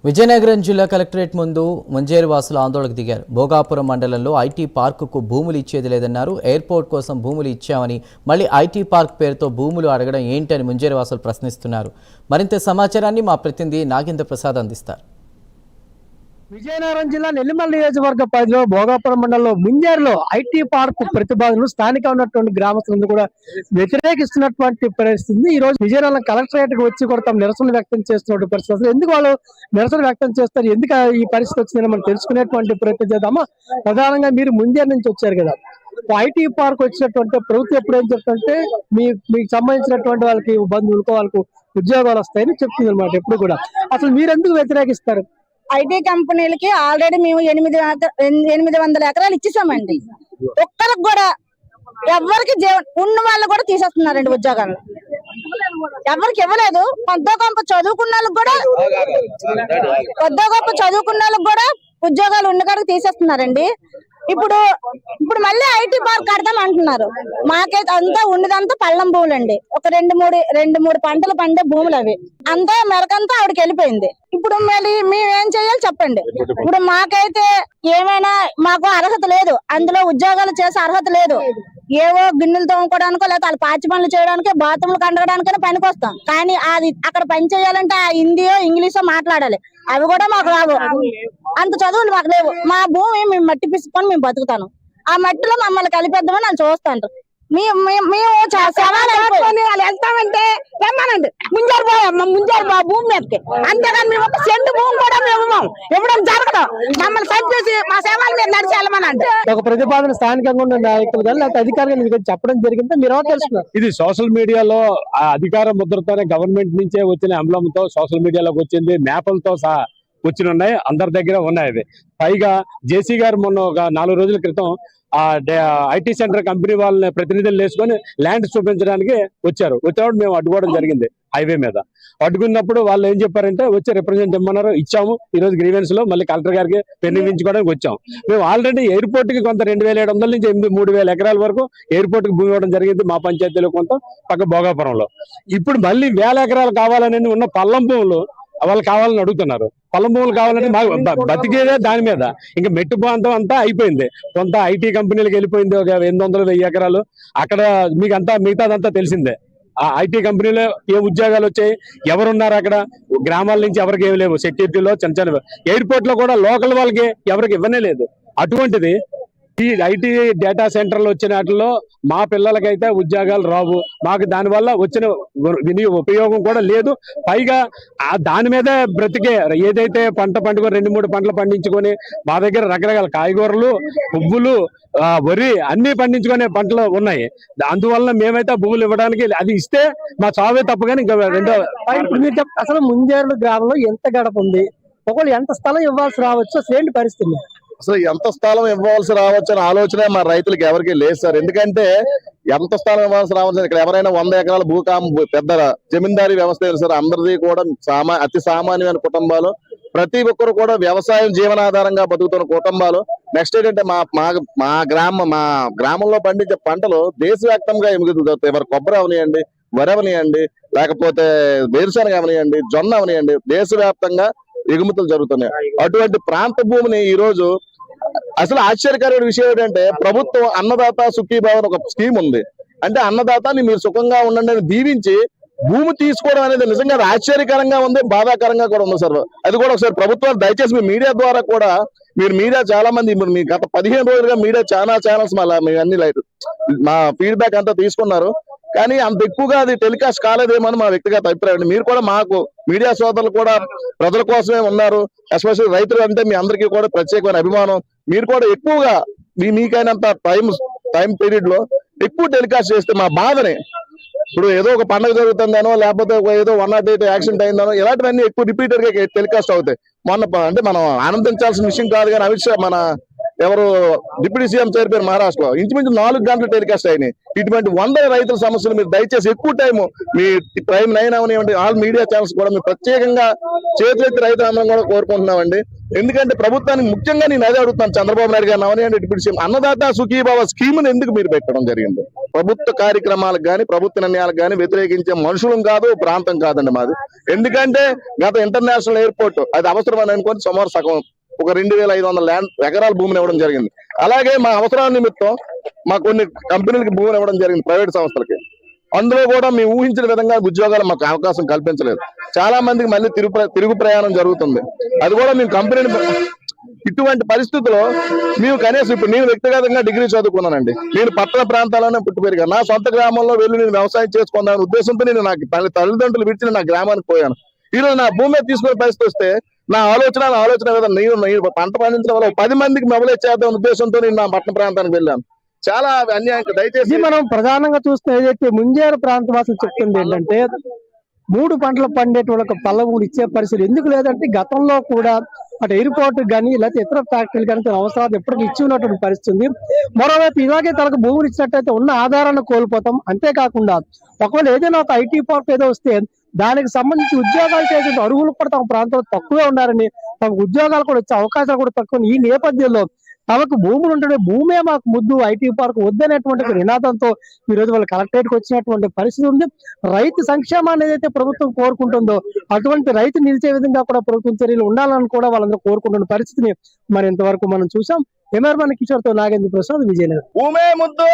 విజయనగరం జిల్లా కలెక్టరేట్ ముందు ముంజేరు వాసులు ఆందోళనకు దిగారు. భోగాపురం మండలంలో ఐటీ పార్కుకు భూములు ఇచ్చేది లేదన్నారు. ఎయిర్పోర్ట్ కోసం భూములు ఇచ్చామని మళ్ళీ ఐటీ పార్క్ పేరుతో భూములు అడగడం ఏంటని ముంజేరు వాసులు ప్రశ్నిస్తున్నారు. మరింత సమాచారాన్ని మా ప్రతినిధి నాగేంద్ర ప్రసాద్ అందిస్తారు. విజయనగరం జిల్లా నెల్లిమల్ల నియోజకవర్గ పరిధిలో భోగాపురం మండలంలో ముంజేరులో ఐటీ పార్క్ ప్రతిపాదనలు స్థానిక ఉన్నటువంటి గ్రామస్తులందరూ కూడా వ్యతిరేకిస్తున్నటువంటి పరిస్థితి. ఈ రోజు విజయనగరం కలెక్టరేట్ కు వచ్చి కూడా తమ నిరసన వ్యక్తం చేస్తున్నటువంటి పరిస్థితి. ఎందుకు వాళ్ళు నిరసన వ్యక్తం చేస్తారు, ఎందుకు ఈ పరిస్థితి వచ్చిందని మనం తెలుసుకునేటువంటి ప్రయత్నం చేద్దామా. ప్రధానంగా మీరు ముంజేరు నుంచి వచ్చారు కదా, ఐటీ పార్క్ వచ్చినటువంటి ప్రభుత్వం ఎప్పుడు ఏం చెప్తుంటే మీకు సంబంధించినటువంటి వాళ్ళకి బంధువులకు వాళ్ళకు ఉద్యోగాలు వస్తాయని చెప్తుంది అనమాట. ఎప్పుడు కూడా అసలు మీరు ఎందుకు వ్యతిరేకిస్తారు? ఐటీ కంపెనీలకి ఆల్రెడీ మేము 800 ఎకరాలు ఇచ్చేసామండి. ఒక్కరికి కూడా ఎవరికి ఉన్న వాళ్ళు కూడా తీసేస్తున్నారండి ఉద్యోగాలు. ఎవరికి ఇవ్వలేదు. కొద్దో గొప్ప చదువుకున్న వాళ్ళకి కూడా ఉద్యోగాలు ఉన్న కాడికి తీసేస్తున్నారండి. ఇప్పుడు మళ్ళీ ఐటీ పార్క్ కడతాం అంటున్నారు. మాకైతే అంతా ఉన్నదంతా పళ్ళం భూములు అండి. ఒక రెండు మూడు పంటలు పండే భూములు అవి. అంతా మెరకంతా ఆవిడకి వెళ్ళిపోయింది. ఇప్పుడు మళ్ళీ మేమేం చేయాలి చెప్పండి. ఇప్పుడు మాకైతే ఏమైనా మాకు అర్హత లేదు, అందులో ఉద్యోగాలు చేసే అర్హత లేదు. ఏవో గిన్నెలు తోముకోవడానికో లేకపోతే వాళ్ళు పాచి పనులు చేయడానికి బాత్రూమ్లు కండగడానికైనా పనికి వస్తాం. కానీ అది అక్కడ పని చేయాలంటే ఆ హిందీయో ఇంగ్లీషో మాట్లాడాలి. అవి కూడా మాకు రావు. అంత చదువులు మాకు లేవు. మా భూమి మేము మట్టి పిసుకొని మేము బతుకుతాను. ఆ మట్టిలో మమ్మల్ని కలిపేద్దామని వాళ్ళు చూస్తాంటారు. మేము వెళ్తామంటే రమ్మనండి ముంజారు భూమి మీదకి. అంతేగాని మేము ఒక సెంటు భూమి కూడా మేము ఇవ్వడం జరగదు. మమ్మల్ని చంపేసి మా సేవల మీద నడిచి వెళ్ళమనండి. ఒక ప్రతిపాదన స్థానికంగా ఉన్న నాయకులు కానీ లేకపోతే అధికారులు చెప్పడం జరిగింది. మీరు తెలుసుకున్నారు. ఇది సోషల్ మీడియాలో ఆ అధికార ముద్రతోనే గవర్నమెంట్ నుంచే వచ్చిన ఎంబ్లంతో సోషల్ మీడియాలోకి వచ్చింది. మ్యాప్లతో సహా వచ్చిన ఉన్నాయి, అందరి దగ్గర ఉన్నాయి. అవి పైగా జేసీ గారు మొన్న ఒక 4 రోజుల క్రితం ఆ ఐటీ సెంటర్ కంపెనీ వాళ్ళని ప్రతినిధులు వేసుకొని ల్యాండ్ చూపించడానికి వచ్చినప్పుడు మేము అడ్డుకోవడం జరిగింది. హైవే మీద అడ్డుకున్నప్పుడు వాళ్ళు ఏం చెప్పారంటే వచ్చి రిప్రజెంట్ ఇమ్మన్నారు. ఇచ్చాము. ఈ రోజు గ్రీవెన్స్ లో మళ్ళీ కలెక్టర్ గారికి పెన్నించుకోవడానికి వచ్చాము. మేము ఆల్రెడీ ఎయిర్పోర్ట్ కి కొంత 2700 నుంచి 3,000 ఎకరాల వరకు ఎయిర్పోర్ట్ కి భూమి ఇవ్వడం జరిగింది. మా పంచాయతీలో కొంత పక్క భోగాపురంలో. ఇప్పుడు మళ్ళీ 1000 ఎకరాలు కావాలని ఉన్న పల్లం భూములు వాళ్ళు కావాలని అడుగుతున్నారు. పొలం భూములు కావాలంటే మాకు బతికేదే దాని మీద. ఇంకా మెట్టు ప్రాంతం అంతా అయిపోయింది. కొంత ఐటీ కంపెనీలకు వెళ్ళిపోయింది. ఒక 800-1000 ఎకరాలు అక్కడ మీకు అంతా మిగతాదంతా తెలిసిందే. ఆ ఐటీ కంపెనీలో ఏ ఉద్యోగాలు వచ్చాయి, ఎవరున్నారు అక్కడ, గ్రామాల నుంచి ఎవరికి ఏమి లేవు. సెక్యూరిటీలో చిన్న ఎయిర్పోర్ట్ లో కూడా లోకల్ వాళ్ళకి ఎవరికి ఇవ్వనే లేదు. అటువంటిది ఈ ఐటీ డేటా సెంటర్లు వచ్చిన వాటిలో మా పిల్లలకైతే ఉద్యోగాలు రావు. మాకు దానివల్ల వచ్చిన ఉపయోగం కూడా లేదు. పైగా దాని మీదే బ్రతికే ఏదైతే పంట పండుకొని 2-3 పంటలు పండించుకొని మా దగ్గర రకరకాల కాయగూరలు, పువ్వులు, వరి అన్ని పండించుకునే పంటలు ఉన్నాయి. అందువల్ల మేమైతే భూములు ఇవ్వడానికి అది ఇస్తే మా చావే తప్ప. కానీ ఇంకా రెండో అసలు ముంజేరు గ్రామంలో ఎంత గడప ఉంది, ఒకళ్ళు ఎంత స్థలం ఇవ్వాల్సి రావచ్చు, అసలు ఏంటి పరిస్థితి? అసలు ఎంత స్థలం ఇవ్వాల్సి రావచ్చు అనే ఆలోచన మా రైతులకు ఎవరికి లేదు సార్. ఎందుకంటే ఎంత స్థలం ఇవ్వాల్సి రావచ్చు, ఇక్కడ ఎవరైనా 100 ఎకరాల పెద్ద జమీందారీ వ్యవస్థ సార్. అందరిది కూడా అతి సామాన్యమైన కుటుంబాలు. ప్రతి ఒక్కరు కూడా వ్యవసాయం జీవనాధారంగా బతుకుతున్న కుటుంబాలు. నెక్స్ట్ ఏంటంటే మా గ్రామంలో పండించే పంటలు దేశవ్యాప్తంగా ఎముగుతుంది. ఎవరు కొబ్బరి అవనియండి, వరి అవనియండి, లేకపోతే వేరుశనగ అవనియండి, జొన్న అవనియండి, దేశవ్యాప్తంగా ఎగుమతులు జరుగుతున్నాయి. అటువంటి ప్రాంత భూమిని ఈ రోజు అసలు ఆశ్చర్యకరమైన విషయం ఏంటంటే ప్రభుత్వం అన్నదాత సుఖీభావ ఒక స్కీమ్ ఉంది. అంటే అన్నదాతని మీరు సుఖంగా ఉండండి అని దీవించి భూమి తీసుకోవడం అనేది నిజంగా ఆశ్చర్యకరంగా ఉంది, బాధాకరంగా కూడా ఉంది సార్. అది కూడా ఒకసారి ప్రభుత్వాలు దయచేసి మీ మీడియా ద్వారా కూడా మీడియా చాలా మంది మీ గత 15 రోజులుగా మీడియా చాలా ఛానల్స్ మీ అన్ని మా ఫీడ్బ్యాక్ అంతా తీసుకున్నారు. కానీ అంత ఎక్కువగా అది టెలికాస్ట్ కాలేదేమని మా వ్యక్తిగత అభిప్రాయం. మీరు కూడా మాకు మీడియా సోదరులు కూడా ప్రజల కోసమే ఉన్నారు. ఎస్పెషల్లీ రైతులు అంటే మీ అందరికీ కూడా ప్రత్యేకమైన అభిమానం. మీరు కూడా ఎక్కువగా మీకైనంత టైం పీరియడ్ లో ఎక్కువ టెలికాస్ట్ చేస్తే మా బాధని, ఇప్పుడు ఏదో ఒక పండుగ జరుగుతుందనో లేకపోతే ఏదో 108 యాక్సిడెంట్ అయిందనో ఇలాంటివన్నీ ఎక్కువ రిపీటెడ్ గా టెలికాస్ట్ అవుతాయి. అంటే మనం ఆనందించాల్సిన విషయం కాదు. కానీ మన ఎవరు డిప్యూటీ సీఎం చనిపోయారు మహారాష్ట్రలో, ఇంచుమించు 4 గంటలు టెలికాస్ట్ అయినాయి. ఇటువంటి 100 రైతుల సమస్యలు మీరు దయచేసి ఎక్కువ టైం మీ ప్రైమ్ 9 అవనివ్వండి, ఆల్ మీడియా ఛానల్స్ కూడా మీరు ప్రత్యేకంగా చేతులెత్తి రైతులందరం కూడా కోరుకుంటున్నామండి. ఎందుకంటే ప్రభుత్వానికి ముఖ్యంగా నేను అదే అడుగుతాను, చంద్రబాబు నాయుడు గారు అవనివ్వండి, deputy CM Annadata Sukhibhava scheme ఎందుకు మీరు పెట్టడం జరిగింది? ప్రభుత్వ కార్యక్రమాలకు కానీ ప్రభుత్వ నిర్ణయాలకు కానీ వ్యతిరేకించే మనుషులం కాదు, ప్రాంతం కాదండి మాది. ఎందుకంటే గత ఇంటర్నేషనల్ ఎయిర్పోర్ట్ అది అవసరమని అనుకొని సుమారు సగం ఒక 2500 ఎకరాల భూమిని ఇవ్వడం జరిగింది. అలాగే మా అవసరాల నిమిత్తం మా కొన్ని కంపెనీలకి భూమిని ఇవ్వడం జరిగింది, ప్రైవేట్ సంస్థలకి. అందులో కూడా మేము ఊహించిన విధంగా ఉద్యోగాలు మాకు అవకాశం కల్పించలేదు. చాలా మందికి మళ్ళీ తిరుగు ప్రయాణం జరుగుతుంది. అది కూడా మేము కంపెనీని ఇటువంటి పరిస్థితుల్లో మేము కనీసం ఇప్పుడు నేను వ్యక్తిగతంగా డిగ్రీ చదువుకున్నానండి. నేను పట్టణ ప్రాంతాల్లోనే పుట్టి పెరిగాను. నా సొంత గ్రామంలో వెళ్ళి నేను వ్యవసాయం చేసుకున్నాను ఉద్దేశంతో నేను నాకు తల్లిదండ్రులు విడిచి నా గ్రామానికి పోయాను. ఈరోజు నా భూమి తీసుకునే పరిస్థితి వస్తే నా ఆలోచన విధానం నేను పంట పండించడం వల్ల 10 మందికి మొబైల్ చేద్దాం ఉద్దేశంతో నేను నా పట్టణ ప్రాంతానికి వెళ్ళాను. చాలా అన్యాయం. దయచేసి మనం ప్రధానంగా చూస్తే ఏదైతే ముంజేరు ప్రాంత వాసులు చెప్తుంది ఏంటంటే 3 పంటలు పండేటోళ్ళకి పల్లవులు ఇచ్చే పరిస్థితి ఎందుకు లేదంటే గతంలో కూడా అటు ఎయిర్పోర్ట్ కానీ లేకపోతే ఇతర ఫ్యాక్టరీలు కానీ తన అవసరాలు ఎప్పటికీ ఇచ్చి ఉన్నటువంటి పరిస్థితి ఉంది. మరోవైపు ఇలాగే తనకు భూములు ఇచ్చినట్టయితే ఉన్న ఆధారాన్ని కోల్పోతాం. అంతేకాకుండా ఒకవేళ ఏదైనా ఒక ఐటీ పార్క్ ఏదో వస్తే దానికి సంబంధించి ఉద్యోగాలు చేసే అర్హులు కూడా తమ ప్రాంతంలో తక్కువే ఉన్నారని, తమకు ఉద్యోగాలు కూడా వచ్చే అవకాశాలు కూడా తక్కువ. ఈ నేపథ్యంలో తమకు భూములు ఉంటే భూమే మాకు ముద్దు, ఐటీ పార్క్ వద్దనేటువంటి ఒక నినాదంతో ఈ రోజు వాళ్ళు కలెక్టరేట్ కి వచ్చినటువంటి పరిస్థితి ఉంది. రైతు సంక్షేమాన్ని ఏదైతే ప్రభుత్వం కోరుకుంటుందో అటువంటి రైతు నిలిచే విధంగా కూడా ప్రభుత్వం చర్యలు ఉండాలని కూడా వాళ్ళందరూ కోరుకుంటున్న పరిస్థితిని మరి ఇంతవరకు మనం చూసాం. కెమెరామెన్ కిషోర్ తో నాగేంద్ర ప్రసాద్, విజయనగరం. భూమే ముద్దు.